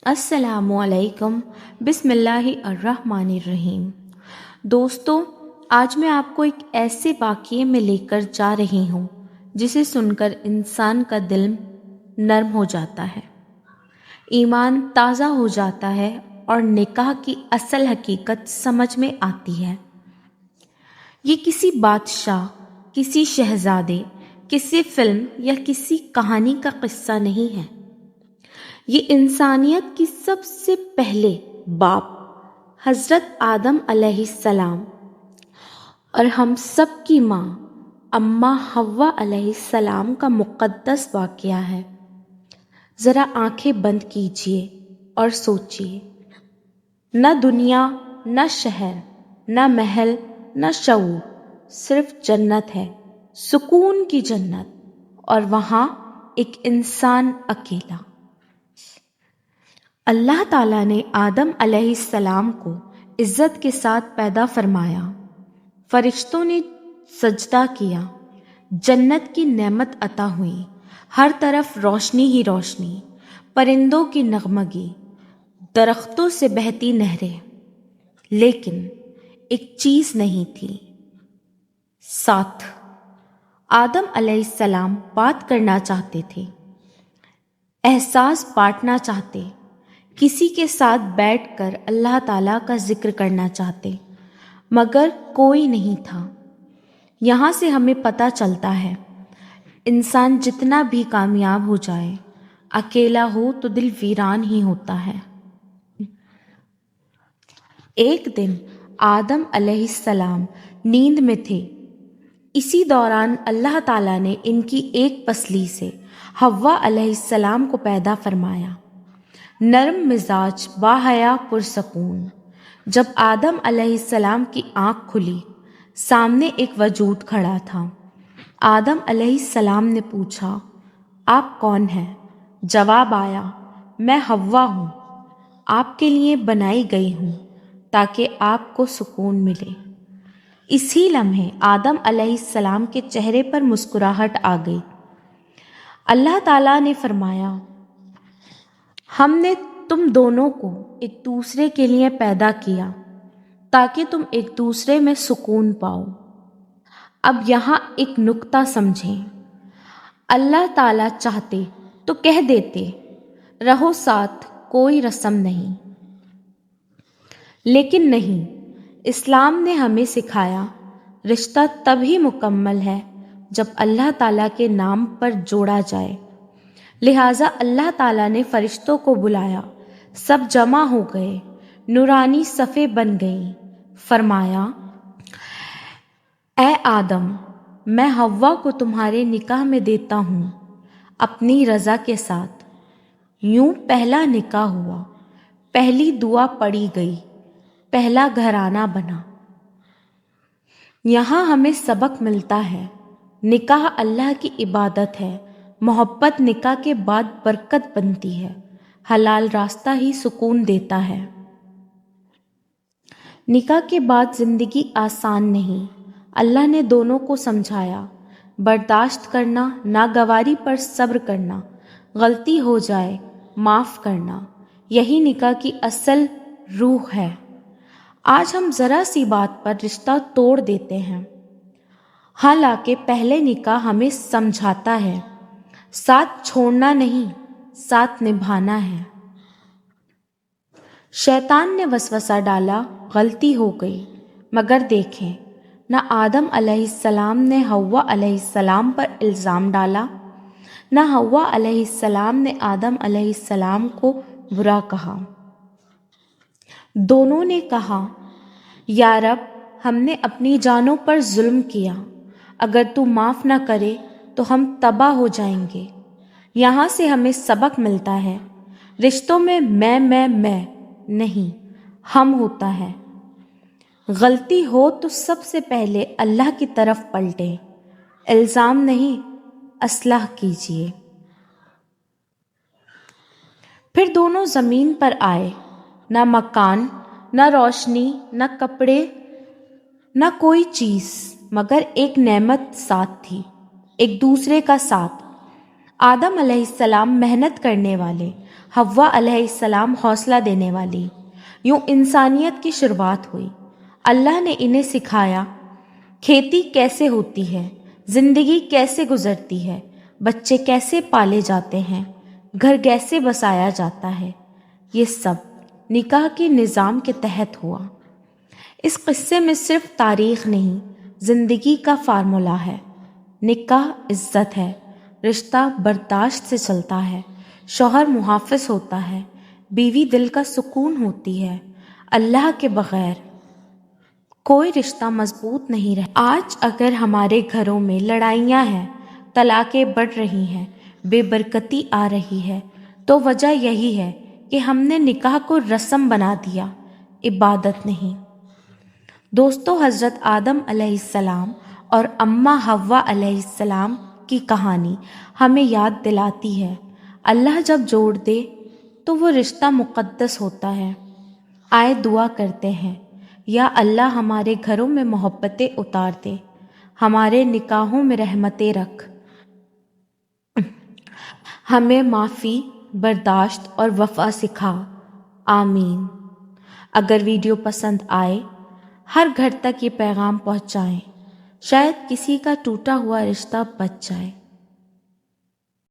السلام علیکم۔ بسم اللہ الرحمن الرحیم۔ دوستو، آج میں آپ کو ایک ایسے واقعے میں لے کر جا رہی ہوں جسے سن کر انسان کا دل نرم ہو جاتا ہے، ایمان تازہ ہو جاتا ہے اور نکاح کی اصل حقیقت سمجھ میں آتی ہے۔ یہ کسی بادشاہ، کسی شہزادے، کسی فلم یا کسی کہانی کا قصہ نہیں ہے۔ یہ انسانیت کی سب سے پہلے باپ حضرت آدم علیہ السلام اور ہم سب کی ماں اماں حوا علیہ السلام کا مقدس واقعہ ہے۔ ذرا آنکھیں بند کیجیے اور سوچیے، نہ دنیا، نہ شہر، نہ محل، نہ شعور، صرف جنت ہے، سکون کی جنت، اور وہاں ایک انسان اکیلا۔ اللہ تعالیٰ نے آدم علیہ السلام کو عزت کے ساتھ پیدا فرمایا، فرشتوں نے سجدہ کیا، جنت کی نعمت عطا ہوئی، ہر طرف روشنی ہی روشنی، پرندوں کی نغمگی، درختوں سے بہتی نہریں، لیکن ایک چیز نہیں تھی، ساتھ۔ آدم علیہ السلام بات کرنا چاہتے تھے، احساس بانٹنا چاہتے، کسی کے ساتھ بیٹھ کر اللہ تعالیٰ کا ذکر کرنا چاہتے، مگر کوئی نہیں تھا۔ یہاں سے ہمیں پتہ چلتا ہے، انسان جتنا بھی کامیاب ہو جائے، اکیلا ہو تو دل ویران ہی ہوتا ہے۔ ایک دن آدم علیہ السلام نیند میں تھے، اسی دوران اللہ تعالیٰ نے ان کی ایک پسلی سے حوا علیہ السلام کو پیدا فرمایا، نرم مزاج، باحیا، پرسکون۔ جب آدم علیہ السلام کی آنکھ کھلی، سامنے ایک وجود کھڑا تھا۔ آدم علیہ السلام نے پوچھا، آپ کون ہیں؟ جواب آیا، میں حوا ہوں، آپ کے لیے بنائی گئی ہوں تاکہ آپ کو سکون ملے۔ اسی لمحے آدم علیہ السلام کے چہرے پر مسکراہٹ آ گئی۔ اللہ تعالیٰ نے فرمایا، ہم نے تم دونوں کو ایک دوسرے کے لیے پیدا کیا تاکہ تم ایک دوسرے میں سکون پاؤ۔ اب یہاں ایک نکتہ سمجھیں، اللہ تعالیٰ چاہتے تو کہہ دیتے، رہو ساتھ، کوئی رسم نہیں، لیکن نہیں، اسلام نے ہمیں سکھایا، رشتہ تبھی مکمل ہے جب اللہ تعالیٰ کے نام پر جوڑا جائے۔ لہٰذا اللہ تعالیٰ نے فرشتوں کو بلایا، سب جمع ہو گئے، نورانی صفیں بن گئیں، فرمایا، اے آدم، میں حوا کو تمہارے نکاح میں دیتا ہوں اپنی رضا کے ساتھ۔ یوں پہلا نکاح ہوا، پہلی دعا پڑی گئی، پہلا گھرانہ بنا۔ یہاں ہمیں سبق ملتا ہے، نکاح اللہ کی عبادت ہے، محبت نکاح کے بعد برکت بنتی ہے، حلال راستہ ہی سکون دیتا ہے۔ نکاح کے بعد زندگی آسان نہیں، اللہ نے دونوں کو سمجھایا، برداشت کرنا، ناگواری پر صبر کرنا، غلطی ہو جائے معاف کرنا، یہی نکاح کی اصل روح ہے۔ آج ہم ذرا سی بات پر رشتہ توڑ دیتے ہیں، حالانکہ پہلے نکاح ہمیں سمجھاتا ہے، ساتھ چھوڑنا نہیں، ساتھ نبھانا ہے۔ شیطان نے وسوسہ ڈالا، غلطی ہو گئی، مگر دیکھیں، نہ آدم علیہ السلام نے حوا علیہ السلام پر الزام ڈالا، نہ حوا علیہ السلام نے آدم علیہ السلام کو برا کہا۔ دونوں نے کہا، یا رب، ہم نے اپنی جانوں پر ظلم کیا، اگر تو معاف نہ کرے تو ہم تباہ ہو جائیں گے۔ یہاں سے ہمیں سبق ملتا ہے، رشتوں میں میں نہیں، ہم ہوتا ہے۔ غلطی ہو تو سب سے پہلے اللہ کی طرف پلٹیں، الزام نہیں، اصلاح کیجیے۔ پھر دونوں زمین پر آئے، نہ مکان، نہ روشنی، نہ کپڑے، نہ کوئی چیز، مگر ایک نعمت ساتھ تھی، ایک دوسرے کا ساتھ۔ آدم علیہ السلام محنت کرنے والے، حوا علیہ السلام حوصلہ دینے والی۔ یوں انسانیت کی شروعات ہوئی۔ اللہ نے انہیں سکھایا کھیتی کیسے ہوتی ہے، زندگی کیسے گزرتی ہے، بچے کیسے پالے جاتے ہیں، گھر کیسے بسایا جاتا ہے۔ یہ سب نکاح کے نظام کے تحت ہوا۔ اس قصے میں صرف تاریخ نہیں، زندگی کا فارمولہ ہے۔ نکاح عزت ہے، رشتہ برداشت سے چلتا ہے، شوہر محافظ ہوتا ہے، بیوی دل کا سکون ہوتی ہے۔ اللہ کے بغیر کوئی رشتہ مضبوط نہیں رہتا۔ آج اگر ہمارے گھروں میں لڑائیاں ہیں، طلاقیں بڑھ رہی ہیں، بے برکتی آ رہی ہے، تو وجہ یہی ہے کہ ہم نے نکاح کو رسم بنا دیا، عبادت نہیں۔ دوستو، حضرت آدم علیہ السلام اور اماں حوا علیہ السلام کی کہانی ہمیں یاد دلاتی ہے، اللہ جب جوڑ دے تو وہ رشتہ مقدس ہوتا ہے۔ آئے دعا کرتے ہیں، یا اللہ ہمارے گھروں میں محبتیں اتار دے، ہمارے نکاحوں میں رحمتیں رکھ، ہمیں معافی، برداشت اور وفا سکھا، آمین۔ اگر ویڈیو پسند آئے، ہر گھر تک یہ پیغام پہنچائیں، شاید کسی کا ٹوٹا ہوا رشتہ بچ جائے۔